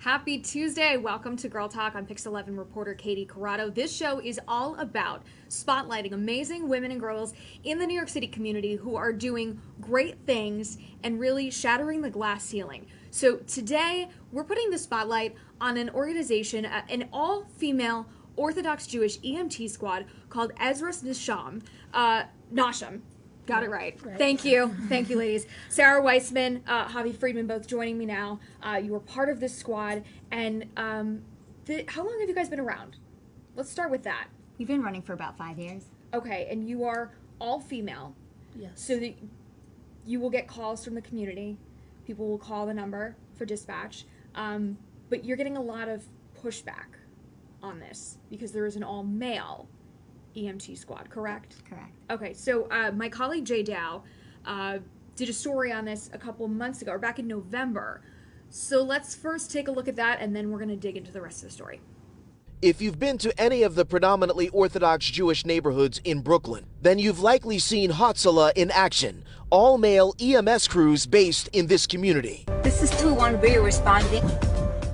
Happy Tuesday. Welcome to Girl Talk. I'm PIX11 reporter Katie Corrado. This show is all about spotlighting amazing women and girls in the New York City community who are doing great things and really shattering the glass ceiling. So today we're putting the spotlight on an organization, an all-female Orthodox Jewish EMT squad called Ezras Nashim. Got it right. Thank you. Thank you, ladies. Sarah Weissman, Javi Friedman, both joining me now. You were part of this squad. And how long have you guys been around? Let's start with that. We've been running for about 5 years. Okay, and you are all female. Yes. So that you will get calls from the community. People will call the number for dispatch. But you're getting a lot of pushback on this because there is an all-male EMT squad, correct? Correct. Okay, so my colleague Jay Dow did a story on this a couple months ago, or back in November. So let's first take a look at that, and then we're going to dig into the rest of the story. If you've been to any of the predominantly Orthodox Jewish neighborhoods in Brooklyn, then you've likely seen Hatzalah in action, all-male EMS crews based in this community. This is 2-1-B responding.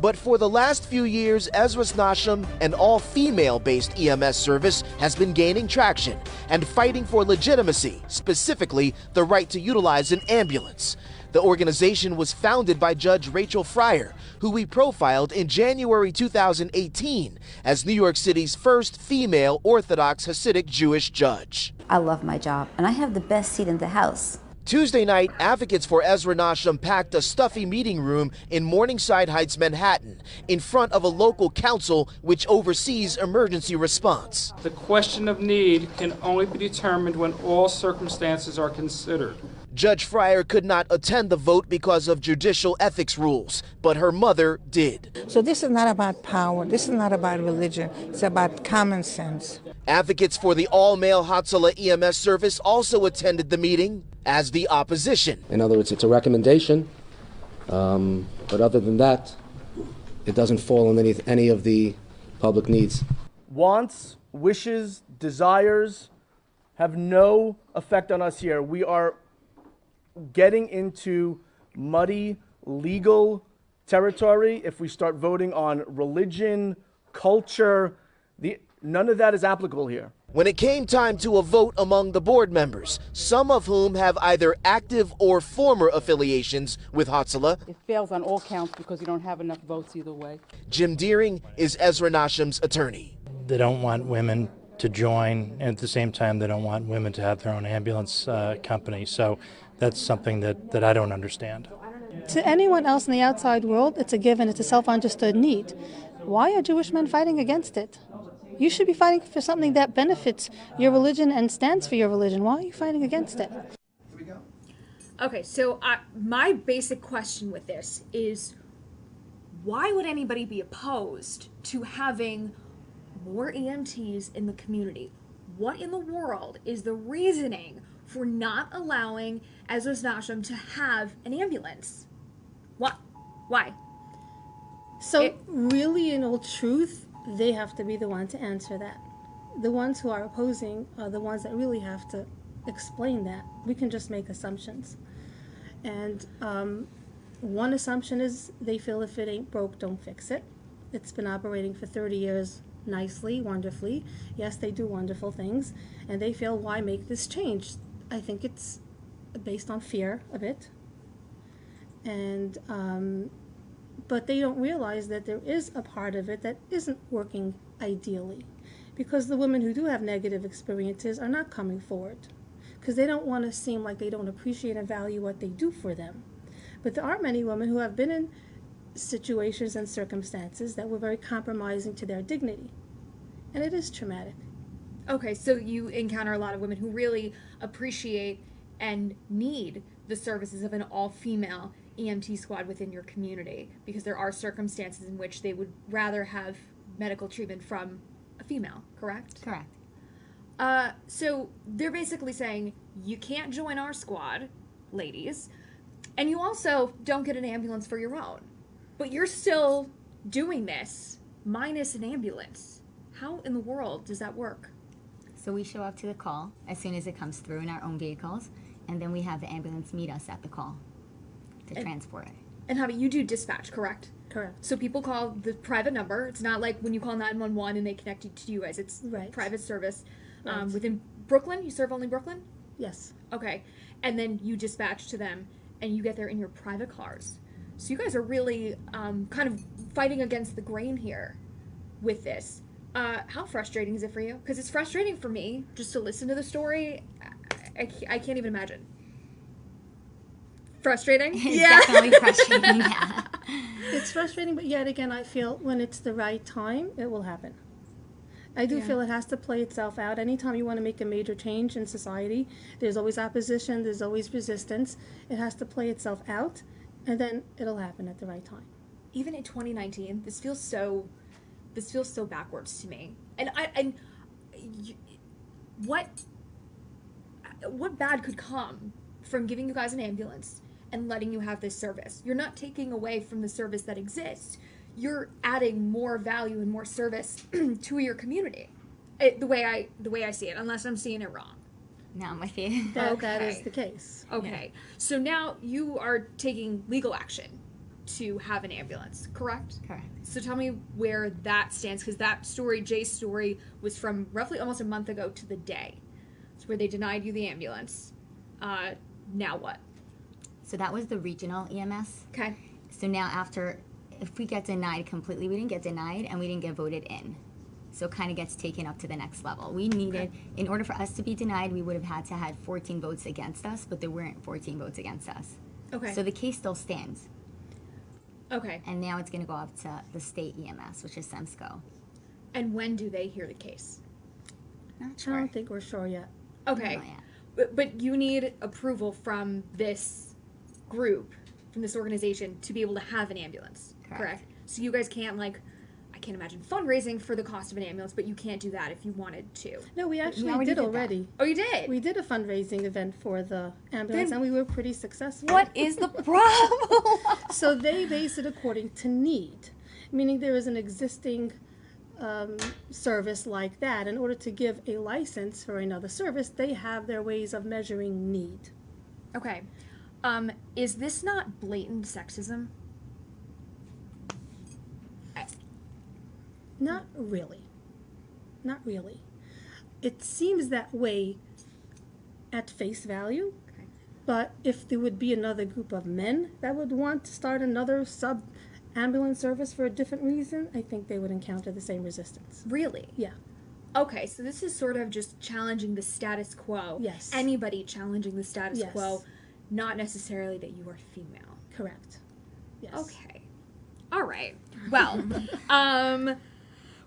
But for the last few years, Ezras Nashim, an all-female-based EMS service, has been gaining traction and fighting for legitimacy, specifically the right to utilize an ambulance. The organization was founded by Judge Rachel Fryer, who we profiled in January 2018 as New York City's first female Orthodox Hasidic Jewish judge. I love my job, and I have the best seat in the house. Tuesday night, advocates for Ezra Nashim packed a stuffy meeting room in Morningside Heights, Manhattan, in front of a local council which oversees emergency response. The question of need can only be determined when all circumstances are considered. Judge Fryer could not attend the vote because of judicial ethics rules, but her mother did. So this is not about power. This is not about religion. It's about common sense. Advocates for the all-male Hatzalah EMS service also attended the meeting as the opposition. In other words, it's a recommendation, but other than that, it doesn't fall on any of the public needs. Wants, wishes, desires have no effect on us here. We are getting into muddy legal territory if we start voting on religion, culture. None of that is applicable here. When it came time to a vote among the board members, some of whom have either active or former affiliations with Hatzalah, it fails on all counts because you don't have enough votes either way. Jim Deering is Ezra Nashim's attorney. They don't want women to join, and at the same time they don't want women to have their own ambulance company. So that's something that I don't understand. To anyone else in the outside world, it's a given, it's a self-understood need. Why are Jewish men fighting against it? You should be fighting for something that benefits your religion and stands for your religion. Why are you fighting against it? Okay, so my basic question with this is, why would anybody be opposed to having more EMTs in the community? What in the world is the reasoning for not allowing Ezras Nashim to have an ambulance? What? Why? So really, in all truth, they have to be the one to answer that. The ones who are opposing are the ones that really have to explain that. We can just make assumptions. And one assumption is they feel if it ain't broke, don't fix it. It's been operating for 30 years nicely, wonderfully. Yes, they do wonderful things. And they feel, why make this change? I think it's based on fear a bit. And but they don't realize that there is a part of it that isn't working ideally, because the women who do have negative experiences are not coming forward because they don't want to seem like they don't appreciate and value what they do for them. But there are many women who have been in situations and circumstances that were very compromising to their dignity, and it is traumatic. Okay, so you encounter a lot of women who really appreciate and need the services of an all-female EMT squad within your community, because there are circumstances in which they would rather have medical treatment from a female, correct? Correct. So they're basically saying, you can't join our squad, ladies, and you also don't get an ambulance for your own. But you're still doing this minus an ambulance. How in the world does that work? So we show up to the call as soon as it comes through in our own vehicles, and then we have the ambulance meet us at the call to transport it. And how about you do dispatch, correct? Correct. So people call the private number. It's not like when you call 911 and they connect you to you guys. It's private service. Right. Within Brooklyn, you serve only Brooklyn? Yes. Okay. And then you dispatch to them and you get there in your private cars. So you guys are really kind of fighting against the grain here with this. How frustrating is it for you? Because it's frustrating for me just to listen to the story. I can't even imagine. Frustrating? It's definitely frustrating, yeah. It's frustrating, but yet again, I feel when it's the right time, it will happen. I do feel it has to play itself out. Anytime you want to make a major change in society, there's always opposition, there's always resistance. It has to play itself out, and then it'll happen at the right time. Even in 2019, this feels so backwards to me. And what bad could come from giving you guys an ambulance and letting you have this service? You're not taking away from the service that exists. You're adding more value and more service to your community. The way I see it, unless I'm seeing it wrong. No, I'm with you. That is the case. Okay. Yeah. So now you are taking legal action to have an ambulance, correct? Correct. So tell me where that stands, because that story, Jay's story, was from roughly almost a month ago to the day. It's where they denied you the ambulance. Now what? So that was the regional EMS. Okay. So now if we get denied completely, we didn't get denied and we didn't get voted in. So it kind of gets taken up to the next level. We needed, in order for us to be denied, we would have had to have 14 votes against us, but there weren't 14 votes against us. Okay. So the case still stands. Okay. And now it's going to go up to the state EMS, which is SEMSCO. And when do they hear the case? Not sure. I don't think we're sure yet. Okay. Not yet. But you need approval from this group, from this organization, to be able to have an ambulance. Correct? So you guys can't, I can't imagine fundraising for the cost of an ambulance, but you can't do that if you wanted to. No, we actually did already. Oh, you did? We did a fundraising event for the ambulance, and we were pretty successful. What is the problem? So they base it according to need, meaning there is an existing service like that. In order to give a license for another service, they have their ways of measuring need. Okay. Is this not blatant sexism? Not really. Not really. It seems that way at face value, but if there would be another group of men that would want to start another sub-ambulance service for a different reason, I think they would encounter the same resistance. Really? Yeah. Okay, so this is sort of just challenging the status quo. Yes. Anybody challenging the status quo, not necessarily that you are female. Correct. Yes. Okay. All right. Well,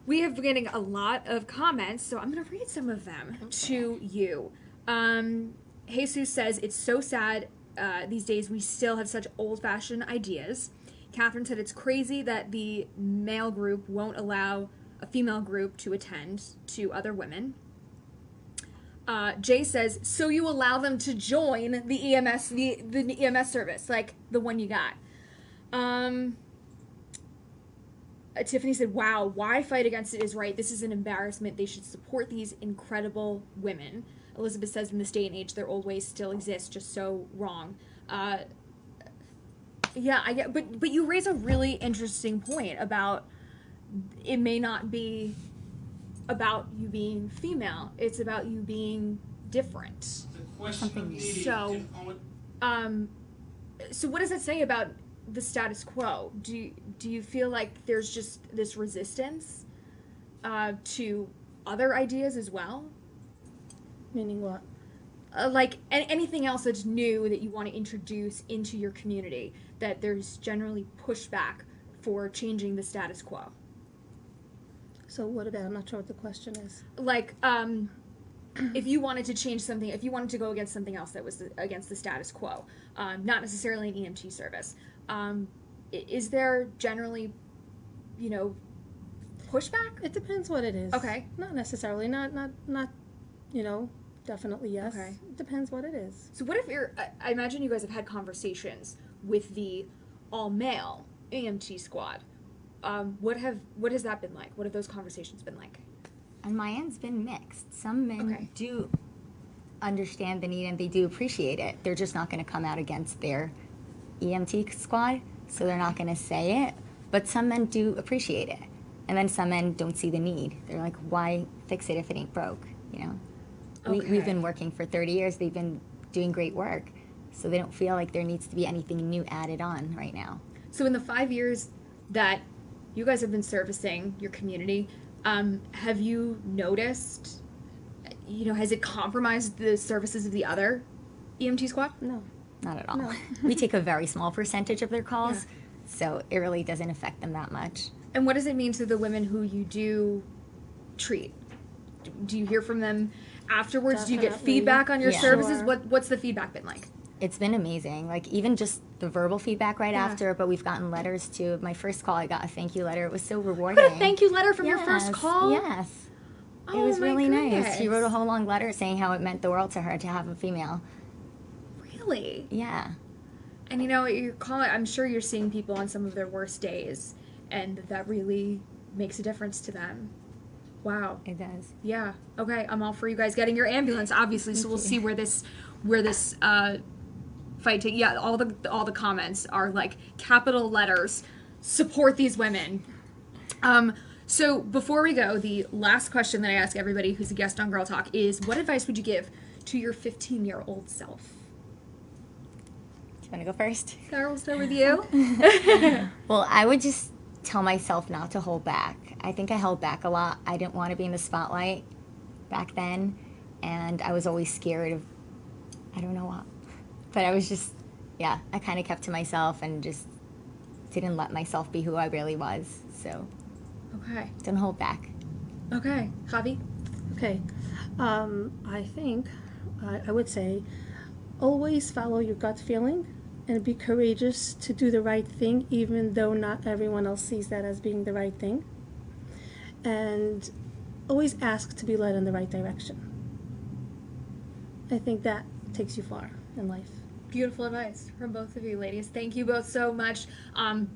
we have been getting a lot of comments, so I'm going to read some of them to you. Jesus says, it's so sad these days we still have such old-fashioned ideas. Catherine said, it's crazy that the male group won't allow a female group to attend to other women. Jay says, so you allow them to join the EMS, the EMS service, like the one you got. Tiffany said, wow, why fight against it is right. This is an embarrassment. They should support these incredible women. Elizabeth says, in this day and age, their old ways still exist, just so wrong. Yeah, I get, but you raise a really interesting point about it may not be about you being female. It's about you being different. So what does that say about the status quo? Do you feel like there's just this resistance to other ideas as well? Meaning what? Like anything else that's new that you want to introduce into your community, that there's generally pushback for changing the status quo. So what about? I'm not sure what the question is. Like, if you wanted to change something, if you wanted to go against something else that was against the status quo, not necessarily an EMT service, is there generally, pushback? It depends what it is. Okay. Not necessarily. Not. Definitely yes. Okay. It depends what it is. So what if I imagine you guys have had conversations with the all-male EMT squad. What has that been like? What have those conversations been like? On my end, it's been mixed. Some men do understand the need and they do appreciate it. They're just not going to come out against their EMT squad. so they're not going to say it. But some men do appreciate it. And then some men don't see the need. They're like, why fix it if it ain't broke? You know? We've been working for 30 years. They've been doing great work. So they don't feel like there needs to be anything new added on right now. So in the 5 years that you guys have been servicing your community, have you noticed, has it compromised the services of the other EMT squad? No. Not at all. No. We take a very small percentage of their calls, so it really doesn't affect them that much. And what does it mean to the women who you do treat? Do you hear from them afterwards? Do you get Definitely. feedback on your services? Sure. What's the feedback been like? It's been amazing. Like, even just the verbal feedback right after, but we've gotten letters too. My first call, I got a thank you letter. It was so rewarding. You got a thank you letter from your first call? Yes. Oh, it was my really nice. goodness. She wrote a whole long letter saying how it meant the world to her to have a female. Really? Yeah. And you're calling, I'm sure you're seeing people on some of their worst days, and that really makes a difference to them. Wow. It does. Yeah. Okay. I'm all for you guys getting your ambulance, obviously. So we'll see where this fight takes. Yeah. All the comments are like capital letters. Support these women. So before we go, the last question that I ask everybody who's a guest on Girl Talk is, what advice would you give to your 15-year-old self? Do you want to go first? Sarah, we'll start with you. Well, I would just tell myself not to hold back. I think I held back a lot. I didn't want to be in the spotlight back then, and I was always scared of, I don't know what. But I was just, I kind of kept to myself and just didn't let myself be who I really was. So, okay. Don't hold back. Okay. Javi? Okay. I think I would say always follow your gut feeling and be courageous to do the right thing, even though not everyone else sees that as being the right thing. And always ask to be led in the right direction. I think that takes you far in life. Beautiful advice from both of you, ladies. Thank you both so much.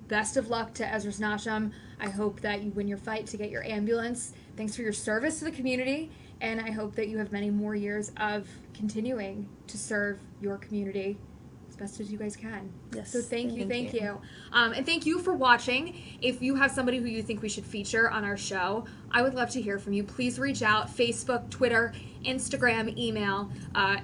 Best of luck to Ezras Nashim. I hope that you win your fight to get your ambulance. Thanks for your service to the community, and I hope that you have many more years of continuing to serve your community as best as you guys can. Yes. So thank you. And thank you for watching. If you have somebody who you think we should feature on our show, I would love to hear from you. Please reach out. Facebook, Twitter, Instagram, email,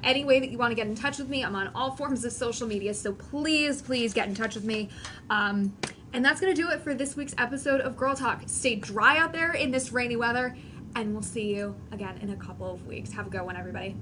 any way that you want to get in touch with me. I'm on all forms of social media, so please get in touch with me. And that's going to do it for this week's episode of Girl Talk. Stay dry out there in this rainy weather, and we'll see you again in a couple of weeks. Have a good one, everybody.